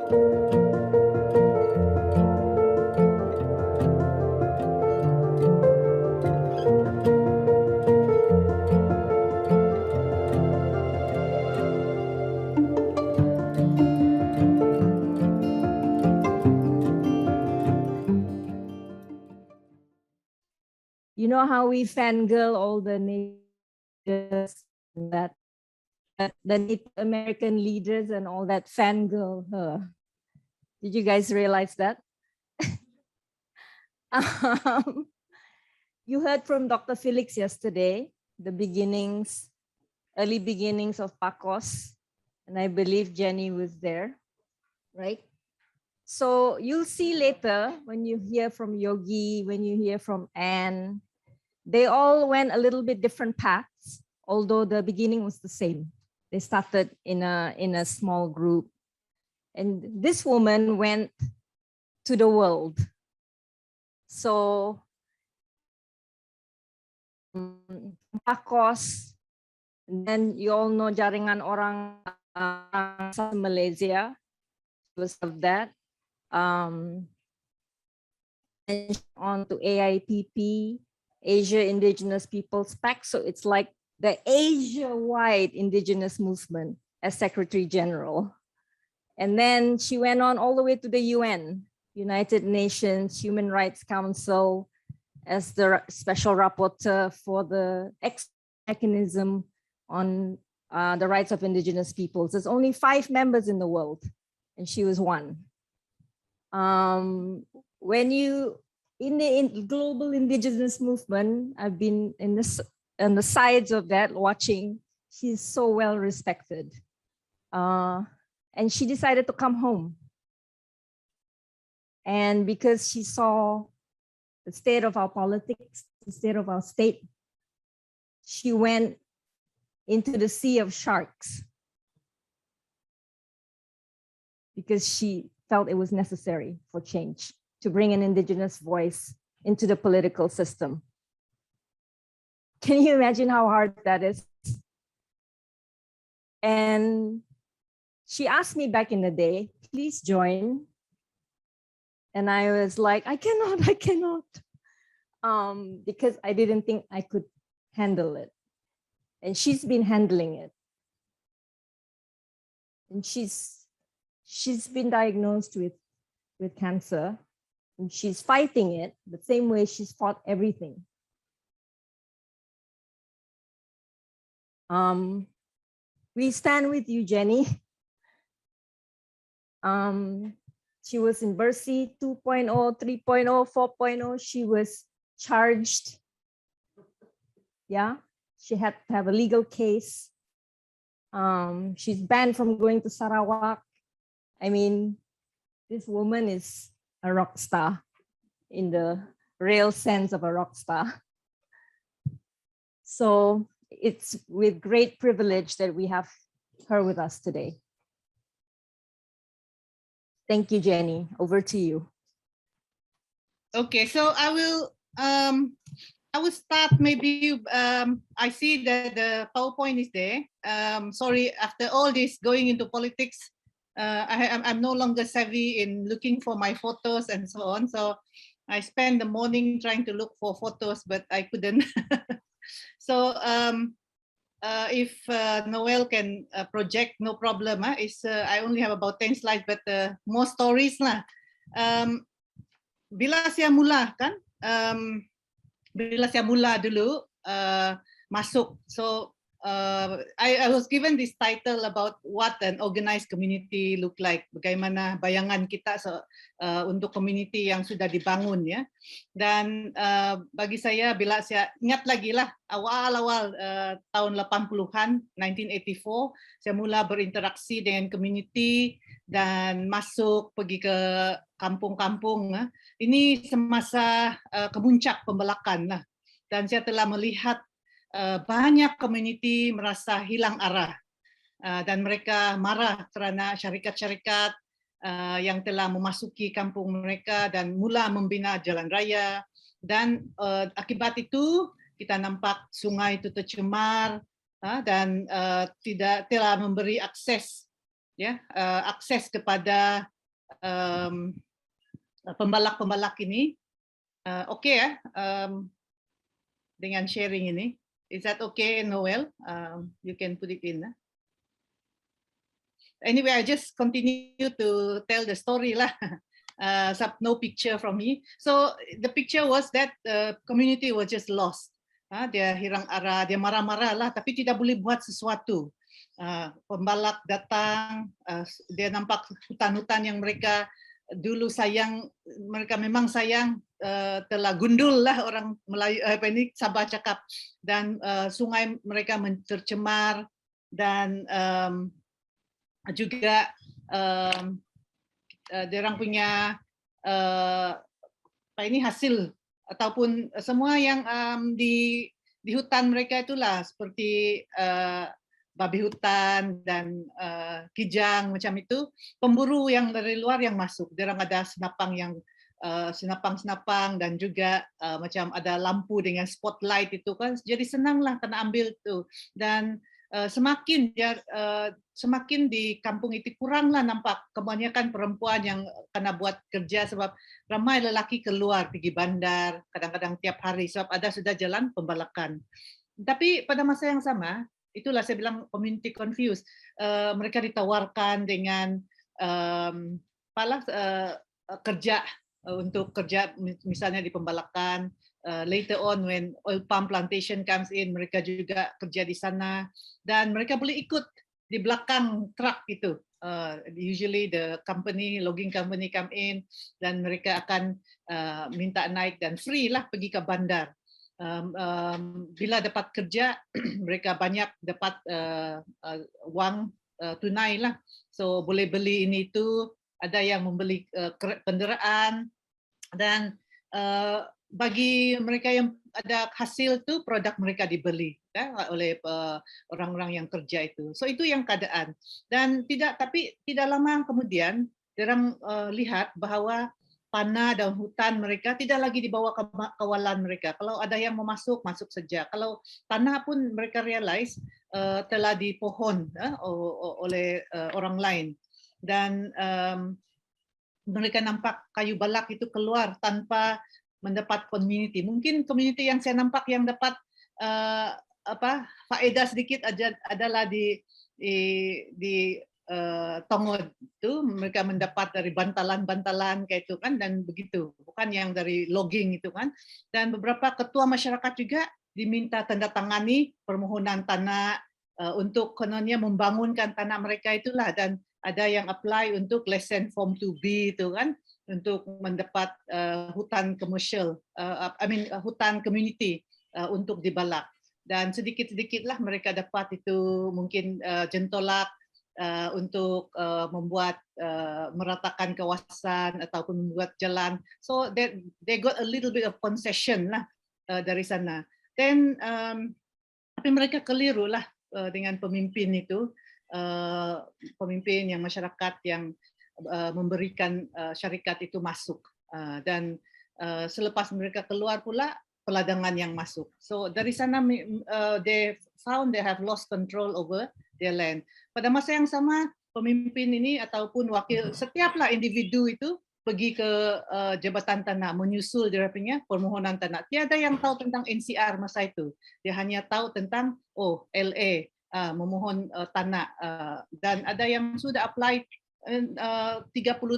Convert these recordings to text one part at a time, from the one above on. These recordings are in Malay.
You know how we fangirl all the natives, that the Native American leaders and all that fangirl her. Did you guys realize that? You heard from Dr. Felix yesterday, the beginnings, early beginnings of PACOS, and I believe Jenny was there, right? So you'll see later when you hear from Yogi, when you hear from Anne, they all went a little bit different paths, although the beginning was the same. They started in a small group. And this woman went to the world. So PACOS, then you all know Jaringan Orang Malaysia was of that. And on to AIPP, Asia Indigenous Peoples Pact. So it's like the Asia-wide indigenous movement as Secretary General. And then she went on all the way to the UN, United Nations Human Rights Council, as the special rapporteur for the mechanism on the rights of indigenous peoples. There's only 5 members in the world, and she was one. When you in the global indigenous movement, I've been on the sides of that watching. She's so well respected, and she decided to come home. And because she saw the state of our politics, the state of our state, she went into the sea of sharks because she felt it was necessary for change, to bring an indigenous voice into the political system. Can you imagine how hard that is? And she asked me back in the day, please join. And I was like, I cannot, because I didn't think I could handle it. And she's been handling it. And she's been diagnosed with cancer, and she's fighting it the same way she's fought everything. We stand with you, Jenny. She was in Bercy 2.0, 3.0, 4.0. She was charged. Yeah, she had to have a legal case. She's banned from going to Sarawak. I mean, this woman is a rock star in the real sense of a rock star. So it's with great privilege that we have her with us today. Thank you, Jenny. Over to you. Okay, so I will start maybe. I see that the PowerPoint is there. Sorry, after all this going into politics, I'm no longer savvy in looking for my photos and so on. So I spent the morning trying to look for photos, but I couldn't. So if Noel can project, no problem. I only have about 10 slides, but more stories lah. Bila saya mula kan, bila saya mula dulu masuk, so I was given this title about what an organized community look like, bagaimana bayangan kita untuk community yang sudah dibangun ya. Dan bagi saya, bila saya ingat lagi lah awal-awal tahun 80-an, 1984, saya mula berinteraksi dengan community dan masuk pergi ke kampung-kampung. Ini semasa kemuncak pembelakan lah, dan saya telah melihat banyak community merasa hilang arah dan mereka marah kerana syarikat-syarikat yang telah memasuki kampung mereka dan mula membina jalan raya, dan akibat itu kita nampak sungai itu tercemar dan tidak telah memberi akses ya, akses kepada pembalak-pembalak ini. Oke ya, dengan sharing ini. Is that okay, Noel? You can put it in. Anyway, I just continue to tell the story lah. No picture from me. So the picture was that the community was just lost. Dia hirang arah, dia marah-marah lah, tapi tidak boleh buat sesuatu. Pembalak datang, dia nampak hutan-hutan yang mereka dulu sayang, mereka memang sayang, telah gundul lah orang Melayu, ini Sabah cakap, dan sungai mereka tercemar, dan juga diorang punya ini hasil ataupun semua yang di hutan mereka itulah seperti babi hutan dan kijang macam itu, pemburu yang dari luar yang masuk. Diorang ada senapang yang senapang-senapang dan juga macam ada lampu dengan spotlight itu kan, jadi senanglah kena ambil tuh. Dan semakin di kampung itu kuranglah nampak kebanyakan perempuan yang kena buat kerja sebab ramai lelaki keluar pergi bandar kadang-kadang tiap hari sebab ada sudah jalan pembalakan. Tapi pada masa yang sama, itulah saya bilang community confused. Mereka ditawarkan dengan kerja untuk kerja misalnya di pembalakan. Later on when oil palm plantation comes in, mereka juga kerja di sana dan mereka boleh ikut di belakang truk itu. Usually the logging company come in dan mereka akan minta naik dan free lah pergi ke bandar. Bila dapat kerja, mereka banyak dapat wang tunai lah. So boleh beli ini itu, ada yang membeli kenderaan dan bagi mereka yang ada hasil tu produk mereka dibeli oleh orang-orang yang kerja itu. So itu yang keadaan. Dan tapi tidak lama kemudian orang lihat bahwa tanah dan hutan mereka tidak lagi dibawa ke kawalan mereka. Kalau ada yang mau masuk, masuk saja. Kalau tanah pun mereka realize telah dipohon oleh orang lain. Dan mereka nampak kayu balak itu keluar tanpa mendapat community. Mungkin community yang saya nampak yang dapat faedah sedikit adalah di Tongod itu mereka mendapat dari bantalan-bantalan kayak itu kan, dan begitu, bukan yang dari logging itu kan. Dan beberapa ketua masyarakat juga diminta tanda tangani permohonan tanah untuk kononnya membangunkan tanah mereka itulah, dan ada yang apply untuk lesen form 2B itu kan, untuk mendapat hutan komersial, hutan community untuk dibalak. Dan sedikit-sedikitlah mereka dapat itu mungkin jentolak untuk membuat meratakan kawasan ataupun membuat jalan. So they got a little bit of concession lah dari sana. Then tapi mereka keliru lah dengan pemimpin itu, pemimpin yang masyarakat yang memberikan syarikat itu masuk, dan selepas mereka keluar pula peladangan yang masuk. So dari sana they found they have lost control over their land. Pada masa yang sama pemimpin ini ataupun wakil, setiaplah individu itu pergi ke jabatan tanah menyusul dia punya permohonan tanah. Tiada yang tahu tentang NCR masa itu. Dia hanya tahu tentang LA memohon tanah, dan ada yang sudah apply 30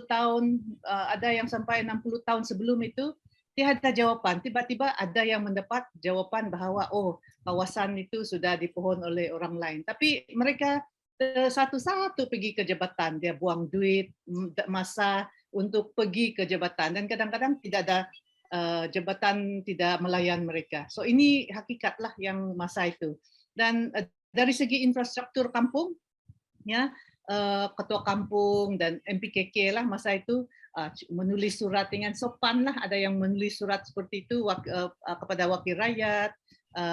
tahun, ada yang sampai 60 tahun sebelum itu tiada jawapan. Tiba-tiba ada yang mendapat jawapan bahwa kawasan itu sudah dipohon oleh orang lain. Tapi mereka satu-satu pergi ke jabatan, dia buang duit, masa untuk pergi ke jabatan, dan kadang-kadang tidak ada jabatan tidak melayan mereka. So ini hakikatlah yang masa itu. Dan dari segi infrastruktur kampung, ya, ketua kampung dan MPKK lah masa itu menulis surat dengan sopan lah, ada yang menulis surat seperti itu kepada wakil rakyat,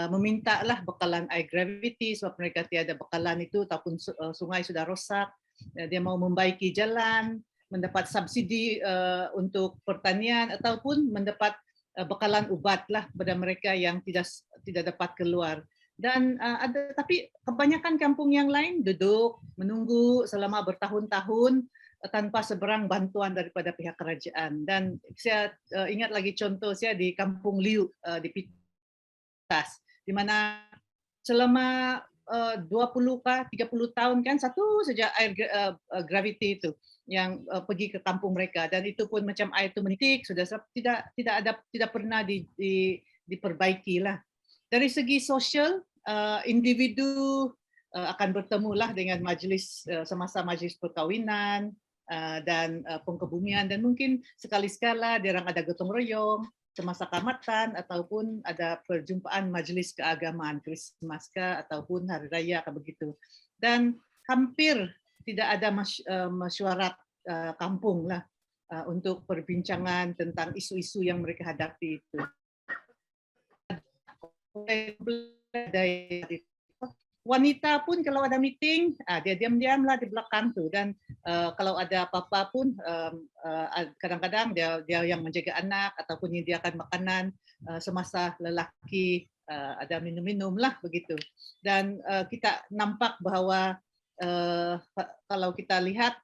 meminta lah bekalan air gravity sebab mereka tiada bekalan itu, ataupun sungai sudah rosak, dia mau membaiki jalan, mendapat subsidi untuk pertanian, ataupun mendapat bekalan ubat lah kepada mereka yang tidak dapat keluar. Dan tapi kebanyakan kampung yang lain duduk menunggu selama bertahun-tahun tanpa seberang bantuan daripada pihak kerajaan. Dan saya ingat lagi contoh saya di Kampung Liu di Pitas, di mana selama 20 kah 30 tahun kan satu saja air gravity itu yang pergi ke kampung mereka, dan itu pun macam air itu menitik sudah tidak pernah diperbaiki lah. Dari segi sosial, individu akan bertemulah dengan majlis semasa majlis perkahwinan dan pengkebumian, dan mungkin sekali-sekala dia orang ada gotong royong semasa kamatan ataupun ada perjumpaan majlis keagamaan Krismas ataupun hari raya begitu. Dan hampir tidak ada mesyuarat kampung lah untuk perbincangan tentang isu-isu yang mereka hadapi itu. Wanita pun kalau ada meeting, dia diam-diam lah di belakang tu, dan kalau ada apa-apa pun kadang-kadang dia yang menjaga anak ataupun menyediakan makanan semasa lelaki ada minum-minum lah begitu. Dan kita nampak bahawa kalau kita lihat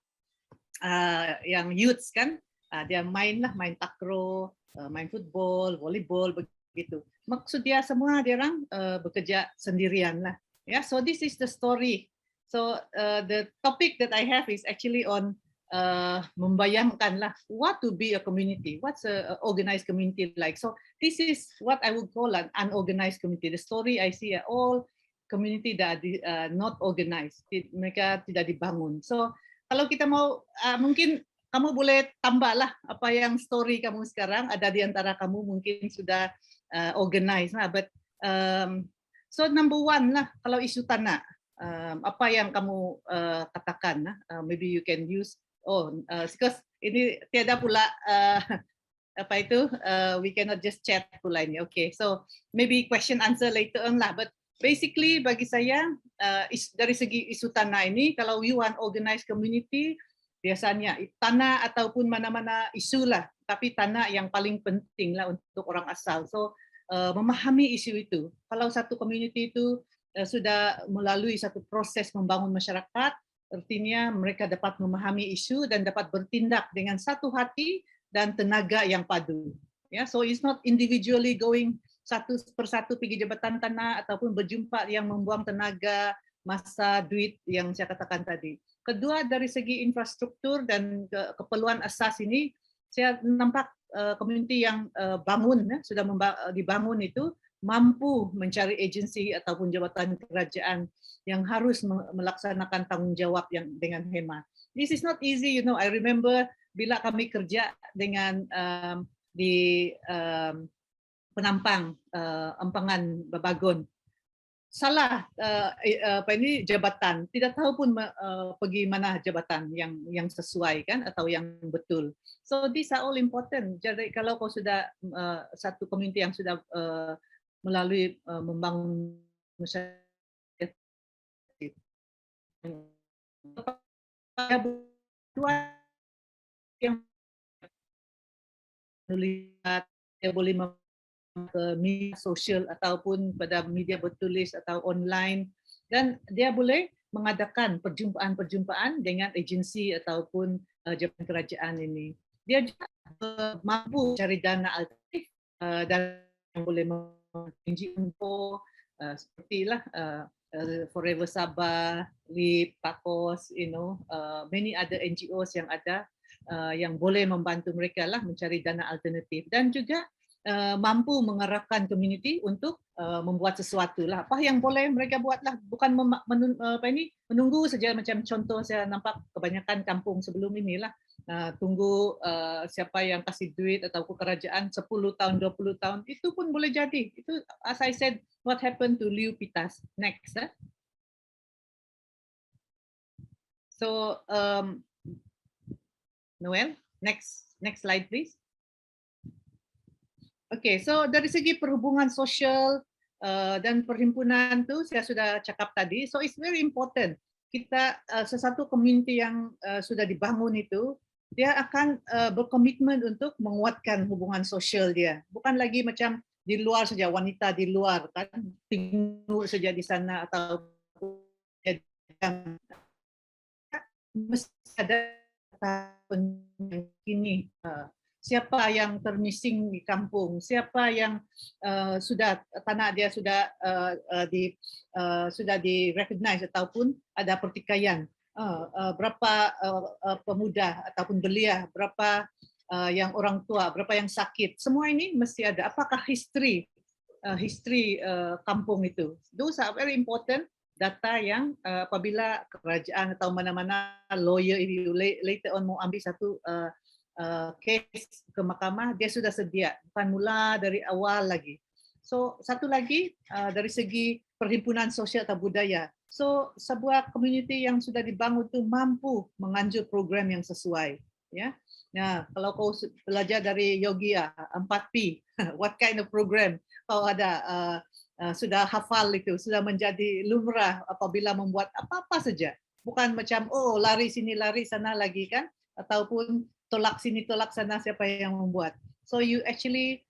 yang youths kan, dia main takraw, main football, volleyball begitu. Maksud dia semua dia orang bekerja sendirian lah. Yeah, so this is the story. So the topic that I have is actually on membayangkan lah what to be a community, what's a organized community like. So this is what I would call an unorganized community. The story I see all community that are not organized, mereka tidak dibangun. So kalau kita mau mungkin kamu boleh tambahlah apa yang story kamu sekarang, ada di antara kamu mungkin sudah organized lah, but so number one lah, kalau isu tanah, apa yang kamu katakan? Maybe you can use. Because ini tiada pula apa itu? We cannot just chat pula ini. Okay, so maybe question answer later on lah. But basically bagi saya dari segi isu tanah ini, kalau you want organized community, biasanya tanah ataupun mana-mana isu lah, tapi tanah yang paling penting lah untuk orang asal. So memahami isu itu. Kalau satu community itu sudah melalui satu proses membangun masyarakat, artinya mereka dapat memahami isu dan dapat bertindak dengan satu hati dan tenaga yang padu. Ya, so it's not individually going satu persatu pergi jabatan tanah ataupun berjumpa yang membuang tenaga, masa, duit yang saya katakan tadi. Kedua, dari segi infrastruktur dan keperluan asas ini, saya nampak community yang bangun sudah dibangun itu mampu mencari agensi ataupun jabatan kerajaan yang harus melaksanakan tanggung jawab yang dengan hemat. This is not easy, you know. I remember bila kami kerja dengan di Penampang, Empangan Babagon. Salah apa ini jabatan, tidak tahu pun pergi mana jabatan yang sesuai kan atau yang betul. So these are all important. Jadi kalau kau sudah satu community yang sudah melalui membangun masyarakat yang melihat dia boleh ke media sosial ataupun pada media bertulis atau online, dan dia boleh mengadakan perjumpaan-perjumpaan dengan agensi ataupun jabatan kerajaan ini. Dia juga mampu cari dana alternatif dan yang boleh NGO seperti lah Forever Sabah, LIP, Pakos, you know, many other NGOs yang ada yang boleh membantu mereka lah mencari dana alternatif, dan juga mampu mengarahkan community untuk membuat sesuatu lah. Apa yang boleh mereka buat lah, bukan menunggu saja macam contoh saya nampak kebanyakan kampung sebelum inilah tunggu siapa yang kasih duit atau kerajaan 10 tahun 20 tahun, itu pun boleh jadi. Itu as I said, what happened to Liu Pitas. Next. So Noel, next slide please. Okay, so dari segi perhubungan sosial dan perhimpunan tu saya sudah cakap tadi. So it's very important. Kita sesuatu community yang sudah dibangun itu, dia akan berkomitmen untuk menguatkan hubungan sosial dia. Bukan lagi macam di luar saja, wanita di luar kan tinggal saja di sana atau mesti ada tahun kini. Siapa yang termissing di kampung, siapa yang sudah tanah dia sudah di recognize ataupun ada pertikaian, berapa pemuda ataupun belia, berapa yang orang tua, berapa yang sakit, semua ini mesti ada. Apakah history kampung itu? Those are very important data yang apabila kerajaan atau mana-mana lawyer ini later on mau ambil satu case ke mahkamah, dia sudah sedia, bukan mula dari awal lagi. So satu lagi dari segi perhimpunan sosial atau budaya. So sebuah community yang sudah dibangun itu mampu menganjur program yang sesuai. Ya, nah kalau kau belajar dari Yogi 4P, what kind of program kau ada sudah hafal itu, sudah menjadi lumrah apabila membuat apa-apa saja. Bukan macam lari sini lari sana lagi kan, ataupun tolak sini tolak sana siapa yang membuat. So you actually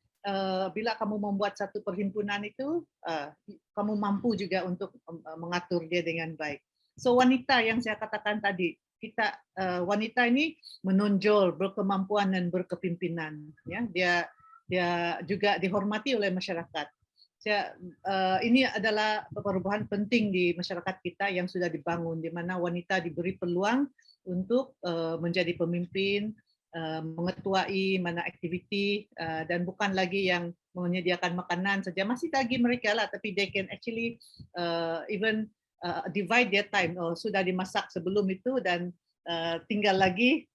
bila kamu membuat satu perhimpunan itu, kamu mampu juga untuk mengatur dia dengan baik. So wanita yang saya katakan tadi, kita wanita ini menonjol, berkemampuan dan berkepimpinan. Ya, dia juga dihormati oleh masyarakat. Ini adalah perubahan penting di masyarakat kita yang sudah dibangun, di mana wanita diberi peluang untuk menjadi pemimpin, mengetuai mana aktiviti, dan bukan lagi yang menyediakan makanan saja, masih lagi mereka lah, tapi they can actually even divide their time, sudah dimasak sebelum itu dan tinggal lagi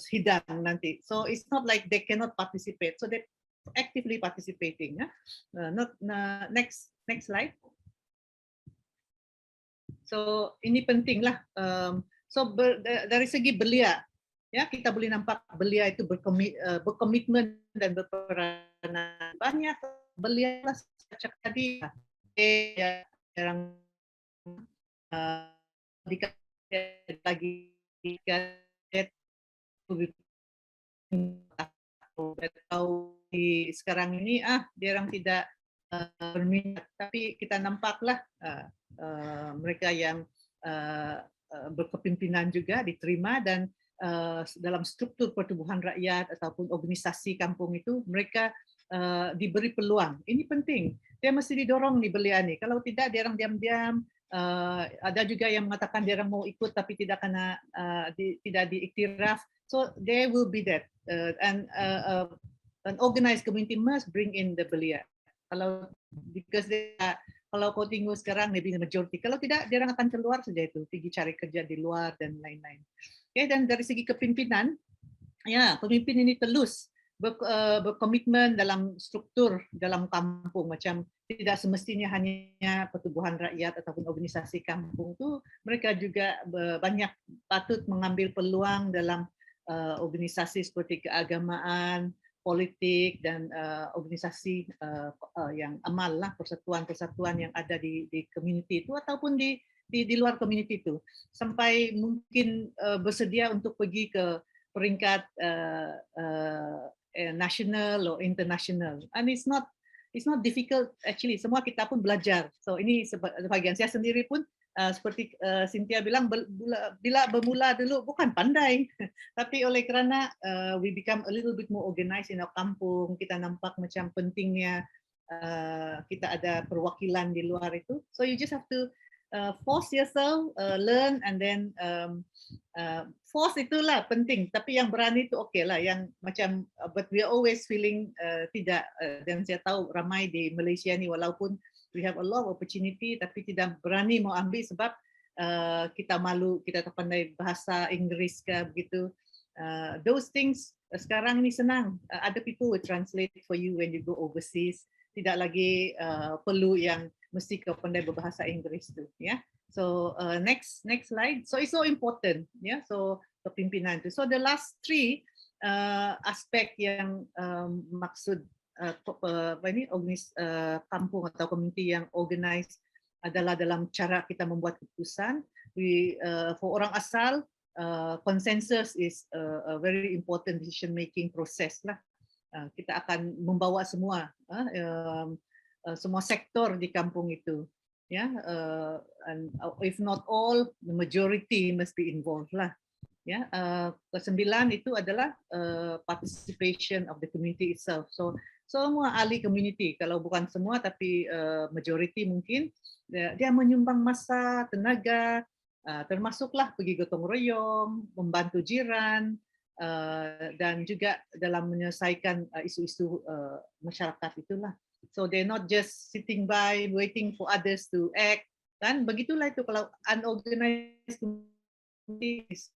hidang nanti. So it's not like they cannot participate, so they actively participating. Next slide. So ini penting lah. So dari segi belia, ya kita boleh nampak belia itu berkomitmen dan berperanan. Banyak belia lah sejak tadi yang lagi atau di sekarang ini dia orang tidak berminat, tapi kita nampaklah mereka yang berkepimpinan juga diterima, dan dalam struktur pertubuhan rakyat ataupun organisasi kampung itu mereka diberi peluang. Ini penting, dia mesti didorong di belia nih. Kalau tidak dia orang diam-diam. Ada juga yang mengatakan dia orang mau ikut tapi tidak tidak diiktiraf. So there will be that, and an organized community must bring in the belia. Because kalau kau tunggu sekarang maybe the majority, kalau tidak dia orang akan keluar saja itu, pergi cari kerja di luar dan lain-lain. Okay, dan dari segi kepimpinan, ya pemimpin ini telus berkomitmen dalam struktur dalam kampung, macam tidak semestinya hanya pertubuhan rakyat ataupun organisasi kampung itu, mereka juga banyak patut mengambil peluang dalam organisasi seperti keagamaan, politik, dan organisasi yang amal lah, persatuan-persatuan yang ada di community itu ataupun di luar community itu, sampai mungkin bersedia untuk pergi ke peringkat national atau international. And it's not difficult actually. Semua kita pun belajar. So ini sebagian saya sendiri pun seperti Cynthia bilang, bila bermula dulu bukan pandai, tapi oleh kerana we become a little bit more organized in our kampung, kita nampak macam pentingnya kita ada perwakilan di luar itu. So you just have to force yourself, learn, and then force itulah penting. Tapi yang berani itu okay lah. Yang macam but we are always feeling tidak. Dan saya tahu ramai di Malaysia ni walaupun we have a lot of opportunity, tapi tidak berani mau ambil sebab kita malu, kita tak pandai bahasa Inggeris ke begitu. Those things sekarang ni senang. Other people will translate for you when you go overseas. Tidak lagi perlu yang mesti kau pandai berbahasa Inggeris tu, ya. So next slide. So it's so important, ya. So kepimpinan tu. So the last three aspek yang maksud kampung atau community yang organized adalah dalam cara kita membuat keputusan. For orang asal, consensus is a very important decision making process lah. Kita akan membawa semua sektor di kampung itu, ya. And if not all, the majority must be involved lah, Ya, kesembilan itu adalah participation of the community itself. So semua ahli community, kalau bukan semua tapi majority mungkin dia menyumbang masa, tenaga, termasuklah pergi gotong royong, membantu jiran, dan juga dalam menyelesaikan isu-isu masyarakat itulah. So they're not just sitting by waiting for others to act, kan? Begitulah itu kalau unorganized community is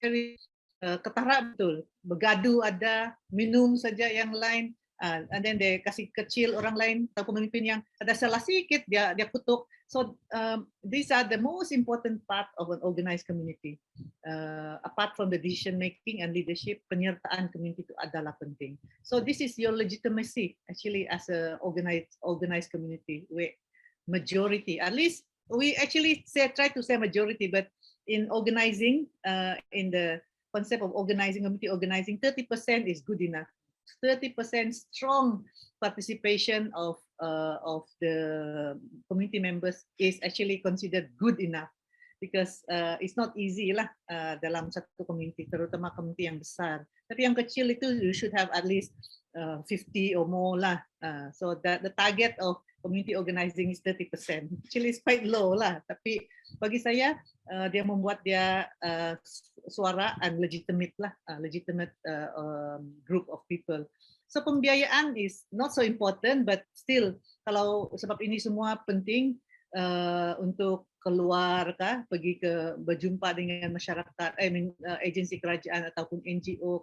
very ketara betul, bergaduh ada, minum saja yang lain, and then dia kasih kecil orang lain atau pemimpin yang ada salah sedikit dia kutuk. So these are the most important part of an organized community. Apart from the decision making and leadership, penyertaan community itu adalah penting. So this is your legitimacy actually as a organized community where majority, at least we actually try to say majority, but in organizing, in the concept of organizing, community organizing, 30% is good enough. 30% strong participation of the community members is actually considered good enough, because it's not easy lah dalam satu community, terutama community yang besar. Tapi yang kecil itu you should have at least 50 or more lah. So the target of community organizing is 30%. Actually it's quite low lah. Tapi bagi saya dia membuat dia suara and legitimate lah, legitimate group of people. So pembiayaan is not so important, but still kalau sebab ini semua penting untuk keluar kah, pergi ke berjumpa dengan masyarakat, agensi kerajaan ataupun NGO,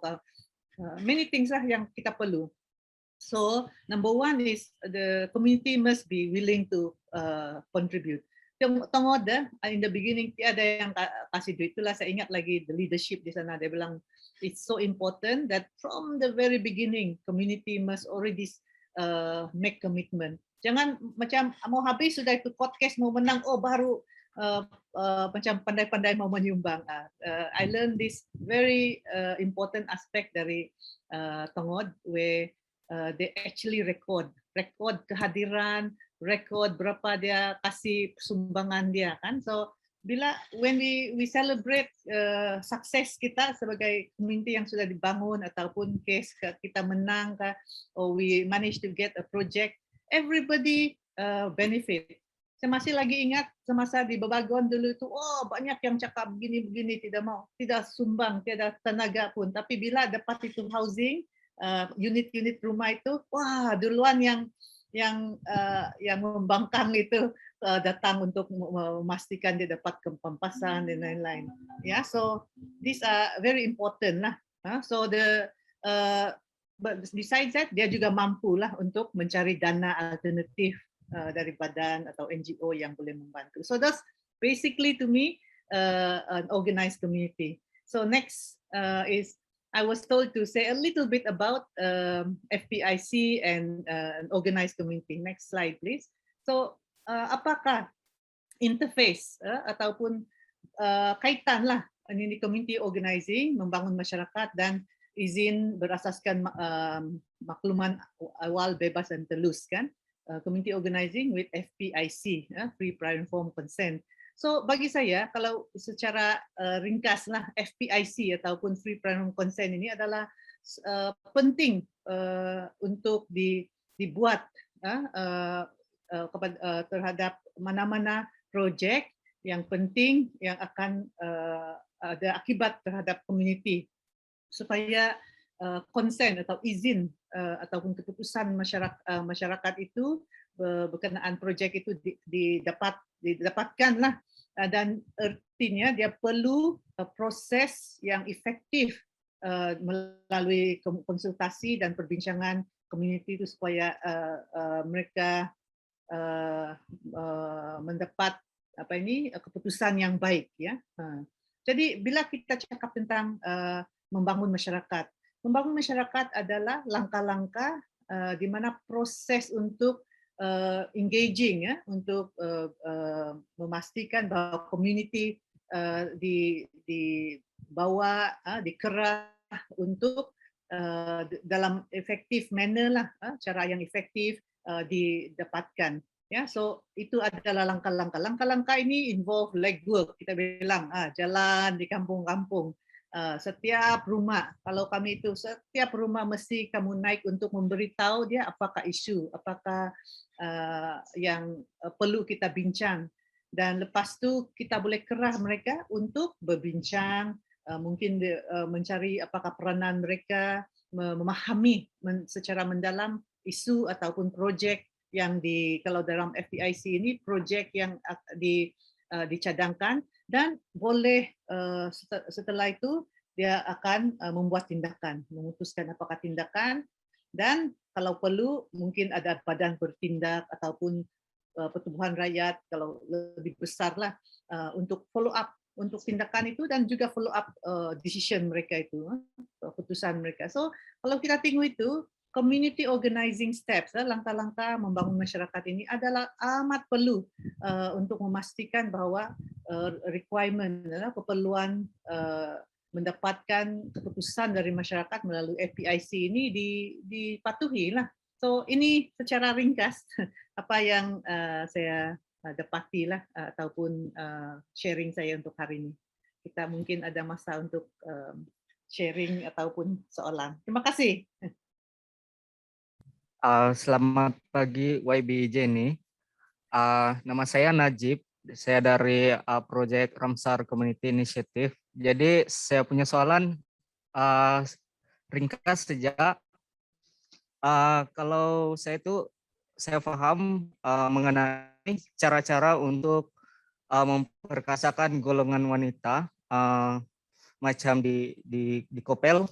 many things lah yang kita perlu. So number one is the community must be willing to contribute. Tengok in the beginning tiada yang kasih duit, itulah saya ingat lagi the leadership di sana, dia bilang it's so important that from the very beginning community must already make commitment. Jangan macam mau habis sudah itu podcast mau menang, oh baru macam pandai-pandai mau menyumbang. I learned this very important aspect dari Tongod, where they actually record kehadiran, record berapa dia kasih sumbangan dia kan. So bila when we celebrate sukses kita sebagai community yang sudah dibangun ataupun case kita menang or we manage to get a project, everybody benefit. Saya masih lagi ingat semasa di Babagon dulu itu, oh banyak yang cakap begini-begini, tidak sumbang, tidak tenaga pun. Tapi bila dapat itu housing, unit-unit rumah itu, wah duluan yang membangkang itu datang untuk memastikan dia dapat kempampasan dan lain-lain. Ya, so these are very important lah. So but besides that, dia juga mampu lah untuk mencari dana alternatif dari badan atau NGO yang boleh membantu. So that's basically to me an organized community. So next is I was told to say a little bit about FPIC and an organized community. Next slide, please. So apakah interface ataupun kaitan lah ini community organizing, membangun masyarakat dan izin berasaskan makluman awal bebas dan telus kan? Community organizing with FPIC, free prior informed consent. So bagi saya kalau secara ringkas lah FPIC ataupun free prior informed consent ini adalah penting untuk dibuat terhadap mana-mana projek yang penting yang akan ada akibat terhadap community, supaya konsen atau izin ataupun keputusan masyarakat itu berkenaan projek itu didapatkan lah, dan artinya dia perlu proses yang efektif melalui konsultasi dan perbincangan community itu supaya mereka mendapat keputusan yang baik ya. Jadi bila kita cakap tentang membangun masyarakat adalah langkah-langkah di mana proses untuk engaging ya, untuk memastikan bahwa community dibawa, dikerah untuk dalam efektif manner lah, cara yang efektif didapatkan. Ya, so itu adalah langkah-langkah. Langkah-langkah ini involve legwork, kita bilang jalan di kampung-kampung. setiap rumah, kalau kami itu setiap rumah mesti kamu naik untuk memberitahu dia apakah isu, apakah yang perlu kita bincang. Dan lepas tu kita boleh kerah mereka untuk berbincang, mungkin mencari apakah peranan mereka, memahami secara mendalam isu ataupun projek yang kalau dalam FPIC ini projek yang dicadangkan, dan boleh setelah itu dia akan membuat tindakan, memutuskan apakah tindakan, dan kalau perlu mungkin ada badan bertindak ataupun pertubuhan rakyat kalau lebih besar lah untuk follow up untuk tindakan itu, dan juga follow up decision mereka itu, keputusan mereka. So kalau kita tengok itu community organizing steps, langkah-langkah membangun masyarakat ini adalah amat perlu untuk memastikan bahwa requirement, keperluan mendapatkan keputusan dari masyarakat melalui FPIC ini dipatuhi lah. So ini secara ringkas apa yang saya dapati lah ataupun sharing saya untuk hari ini. Kita mungkin ada masa untuk sharing ataupun soalan. Terima kasih. Selamat pagi YB Jenny. Nama saya Najib. Saya dari Project Ramsar Community Initiative. Jadi saya punya soalan ringkas saja. Kalau saya paham mengenai cara-cara untuk memperkasakan golongan wanita, macam di Kopel,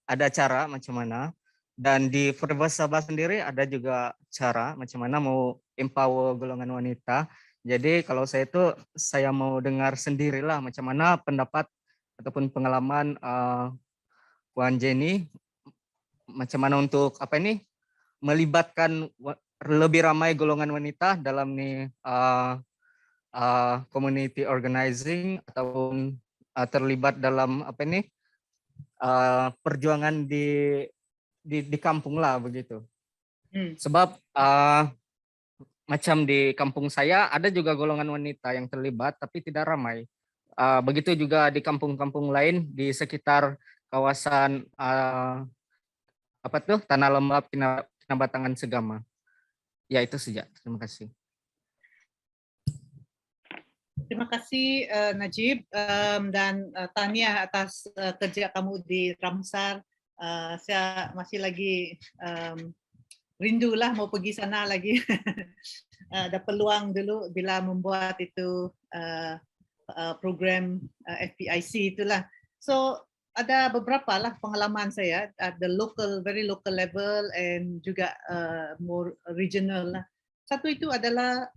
ada cara macam mana. Dan di Forever Sabah sendiri ada juga cara macam mana mau empower golongan wanita. Jadi kalau saya mau dengar sendirilah macam mana pendapat ataupun pengalaman Wan Jenny, macam mana untuk melibatkan lebih ramai golongan wanita dalam community organizing ataupun terlibat dalam perjuangan di kampung lah begitu. Sebab macam di kampung saya ada juga golongan wanita yang terlibat tapi tidak ramai. Begitu juga di kampung-kampung lain di sekitar kawasan Tanah Lembap, Kinabatangan, Segama. Ya itu saja. Terima kasih. Terima kasih Najib dan Tania atas kerja kamu di Ramsar. Saya masih lagi rindulah mau pergi sana lagi. Ada peluang dulu bila membuat itu program FPIC itulah. So ada beberapa lah pengalaman saya at the very local level and juga more regional lah. Satu itu adalah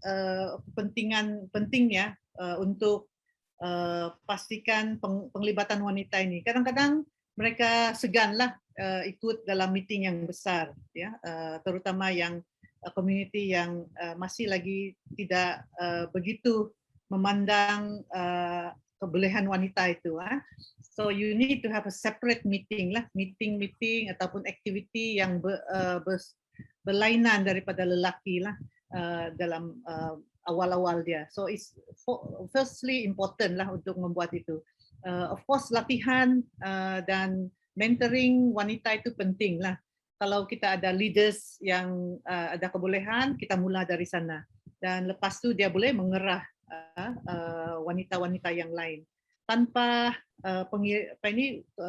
pentingnya untuk pastikan penglibatan wanita ini. Kadang-kadang mereka seganlah ikut dalam meeting yang besar, ya, terutama yang community yang masih lagi tidak begitu memandang kebolehan wanita itu. So you need to have a separate meeting lah, meeting ataupun activity yang berlainan daripada lelaki lah dalam awal-awal dia. So it's firstly important lah untuk membuat itu. Of course latihan dan mentoring wanita itu penting lah. Kalau kita ada leaders yang ada kebolehan, kita mula dari sana. Dan lepas tu dia boleh mengerah wanita-wanita yang lain. Tanpa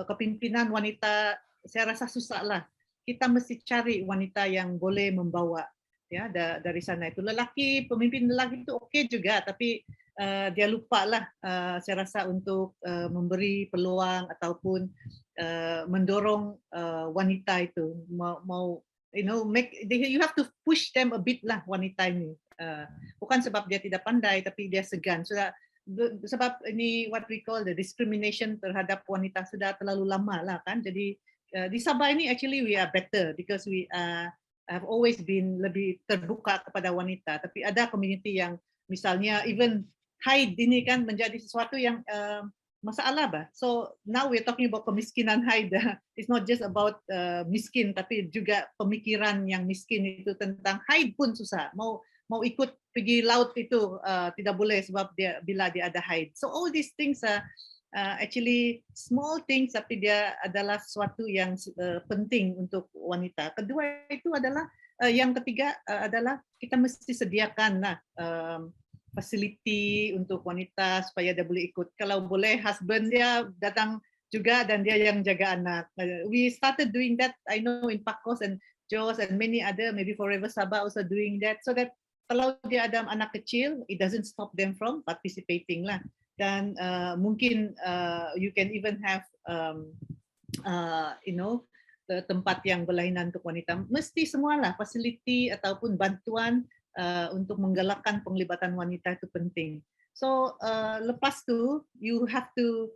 kepimpinan wanita, saya rasa susah lah. Kita mesti cari wanita yang boleh membawa, ya, dari sana itu. Pemimpin lelaki itu okey juga, tapi dia lupa lah saya rasa untuk memberi peluang ataupun mendorong wanita itu mau you have to push them a bit lah wanita ini. Bukan sebab dia tidak pandai tapi dia segan. Sebab ini what we call the discrimination terhadap wanita sudah terlalu lama lah kan. Jadi di Sabah ini actually we are better because we have always been lebih terbuka kepada wanita. Tapi ada community yang misalnya even haid ini kan menjadi sesuatu yang masalah bah. So now we're talking about kemiskinan haid. It's not just about miskin tapi juga pemikiran yang miskin itu tentang haid pun susah. Mau ikut pergi laut itu tidak boleh sebab bila dia ada haid. So all these things actually small things tapi dia adalah sesuatu yang penting untuk wanita. Kedua itu adalah yang ketiga adalah kita mesti sediakan lah facility untuk wanita supaya dia boleh ikut. Kalau boleh husband dia datang juga dan dia yang jaga anak. We started doing that, I know, in Pakos and Jos and many other, maybe Forever Sabah also doing that, so that kalau dia ada anak kecil, it doesn't stop them from participating lah. Dan mungkin you can even have tempat yang berlainan untuk wanita. Mesti semualah facility ataupun bantuan untuk menggalakkan penglibatan wanita itu penting. So lepas tu you have to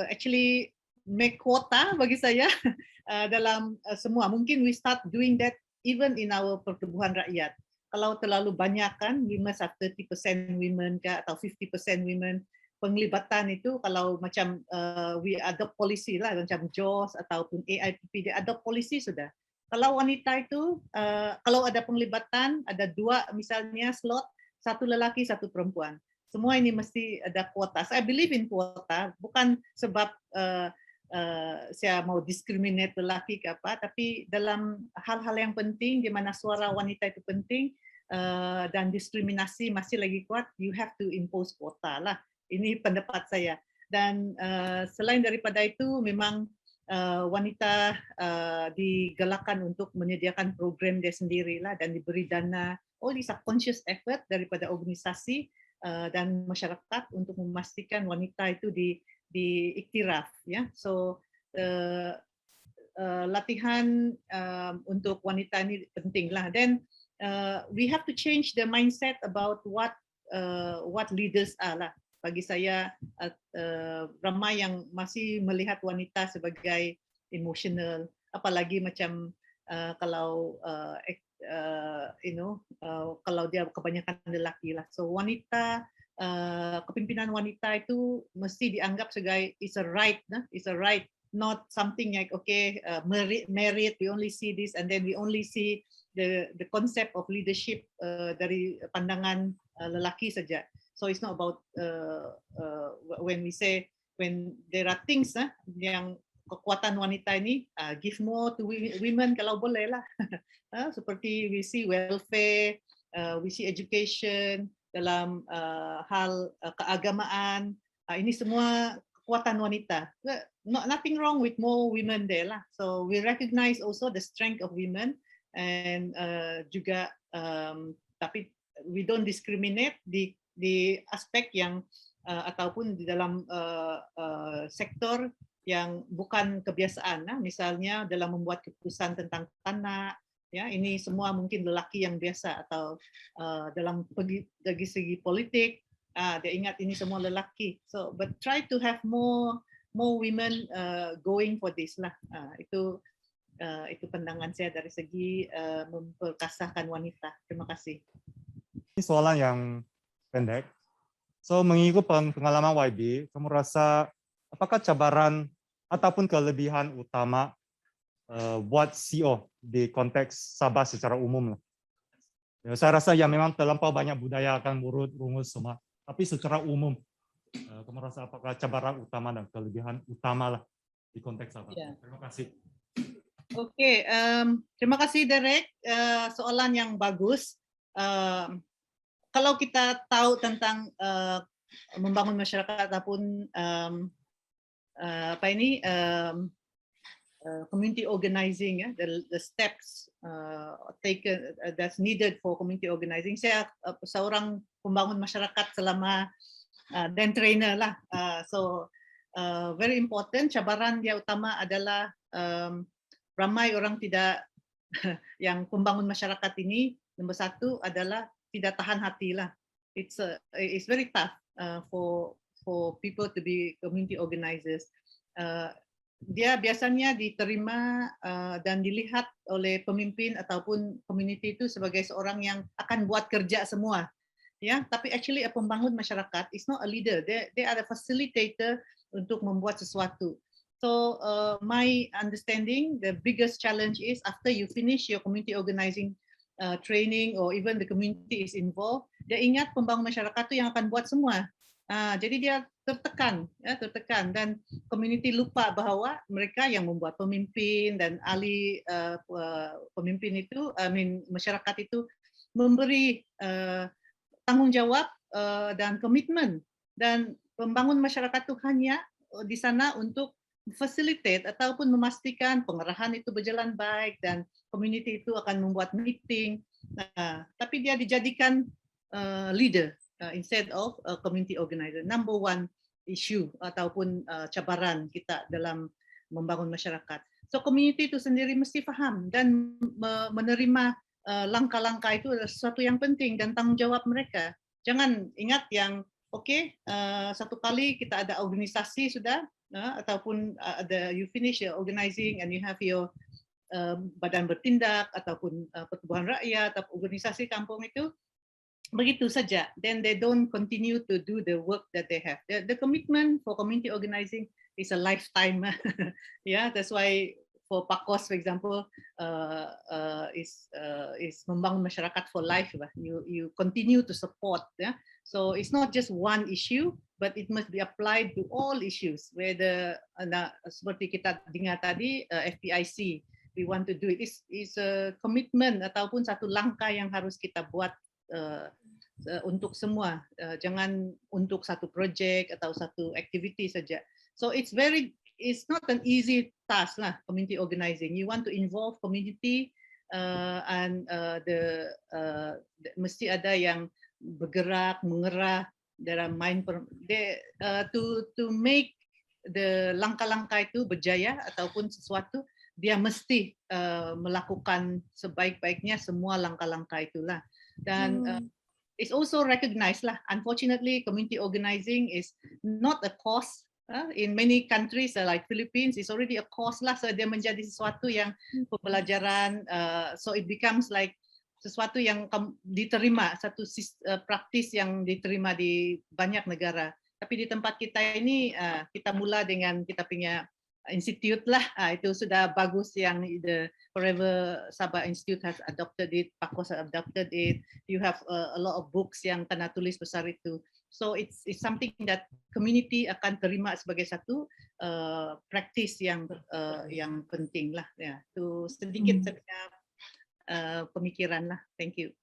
actually make quota bagi saya dalam semua. Mungkin we start doing that even in our pertubuhan rakyat. Kalau terlalu banyak kan, we must have 30% women ke atau 50% women. Penglibatan itu kalau macam we adopt policy lah, macam JOS ataupun AIPP, dia adopt policy sudah. Kalau wanita itu, kalau ada penglibatan, ada dua misalnya slot, satu lelaki, satu perempuan. Semua ini mesti ada kuota. Saya believe in kuota, bukan sebab saya mau discriminate lelaki ke apa, tapi dalam hal-hal yang penting, di mana suara wanita itu penting, dan diskriminasi masih lagi kuat, you have to impose kuota lah. Ini pendapat saya. Dan selain daripada itu, memang wanita digalakkan untuk menyediakan program dia sendiri lah dan diberi dana. Oh, this a conscious effort daripada organisasi dan masyarakat untuk memastikan wanita itu diiktiraf, ya. So latihan untuk wanita ini penting lah. Then we have to change the mindset about what leaders are lah. Bagi saya ramai yang masih melihat wanita sebagai emotional, apalagi macam kalau kalau dia kebanyakan lelaki lah. So wanita, kepimpinan wanita itu mesti dianggap sebagai it's a right, not something like okay, merit, we only see this and then we only see the concept of leadership dari pandangan lelaki saja. So it's not about when we say, when there are things yang kekuatan wanita ini, give more to women kalau boleh lah. Seperti we see welfare, we see education, dalam hal keagamaan, ini semua kekuatan wanita. Nothing wrong with more women there lah. So we recognize also the strength of women and juga tapi we don't discriminate di aspek yang ataupun di dalam sektor yang bukan kebiasaan, misalnya dalam membuat keputusan tentang tanah, ya ini semua mungkin lelaki yang biasa, atau dalam dari segi politik, dia ingat ini semua lelaki. So but try to have more women going for this lah. Itu pandangan saya dari segi memperkasakan wanita. Terima kasih. Ini soalan yang pendek. So mengikut pengalaman YB, kamu rasa apakah cabaran ataupun kelebihan utama buat CEO di konteks Sabah secara umum lah? Ya, saya rasa ya memang terlampau banyak budaya akan urut rumus semua. Tapi secara umum, kamu rasa apakah cabaran utama dan kelebihan utama lah di konteks Sabah? Ya. Terima kasih. Oke, terima kasih Derek. Soalan yang bagus. Kalau kita tahu tentang membangun masyarakat ataupun community organizing, ya, the steps taken that's needed for community organizing. Saya seorang pembangun masyarakat selama dan trainer lah. So very important. Cabaran dia utama adalah ramai orang tidak yang pembangun masyarakat ini, nomor satu adalah tidak tahan hati lah. It's very tough for people to be community organizers. Dia biasanya diterima dan dilihat oleh pemimpin ataupun community itu sebagai seorang yang akan buat kerja semua. Ya, tapi actually pembangun masyarakat is not a leader. They are a facilitator untuk membuat sesuatu. So my understanding, the biggest challenge is after you finish your community organizing training or even the community is involved, dia ingat pembangun masyarakat itu yang akan buat semua. Jadi dia tertekan dan community lupa bahwa mereka yang membuat pemimpin dan ahli pemimpin itu, masyarakat itu memberi tanggung jawab dan komitmen, dan membangun masyarakat itu hanya di sana untuk facilitate ataupun memastikan pengerahan itu berjalan baik dan community itu akan membuat meeting. Tapi dia dijadikan leader instead of community organizer. Number one issue ataupun cabaran kita dalam membangun masyarakat. So community itu sendiri mesti paham dan menerima langkah-langkah itu adalah sesuatu yang penting dan tanggung jawab mereka. Jangan ingat yang satu kali kita ada organisasi sudah, ataupun ada you finish your organizing and you have your badan bertindak ataupun pertubuhan rakyat atau organisasi kampung itu begitu saja, then they don't continue to do the work that they have. The commitment for community organizing is a lifetime. Yeah, that's why for PAKOS, for example, is membangun masyarakat for life. You continue to support. Yeah? So it's not just one issue, but it must be applied to all issues. Whether seperti kita dengar tadi, FPIC, we want to do it. It's a commitment ataupun satu langkah yang harus kita buat untuk semua, jangan untuk satu project atau satu activity saja. So it's not an easy task lah, community organizing. You want to involve community and mesti ada yang bergerak, mengerah dalam to make the langkah-langkah itu berjaya ataupun sesuatu, dia mesti melakukan sebaik-baiknya semua langkah-langkah itulah. Dan it's also recognized lah. Unfortunately, community organizing is not a course. In many countries like Philippines, it's already a course lah. So dia menjadi sesuatu yang pembelajaran. So it becomes like sesuatu yang diterima, satu praktis yang diterima di banyak negara. Tapi di tempat kita ini, kita mula dengan kita punya institute lah, itu sudah bagus yang the Forever Sabah Institute has adopted it, PAKOS has adopted it. You have a lot of books yang tanda tulis besar itu. So it's something that community akan terima sebagai satu praktis yang penting lah. Ya, itu sedikit pemikiran lah. Thank you.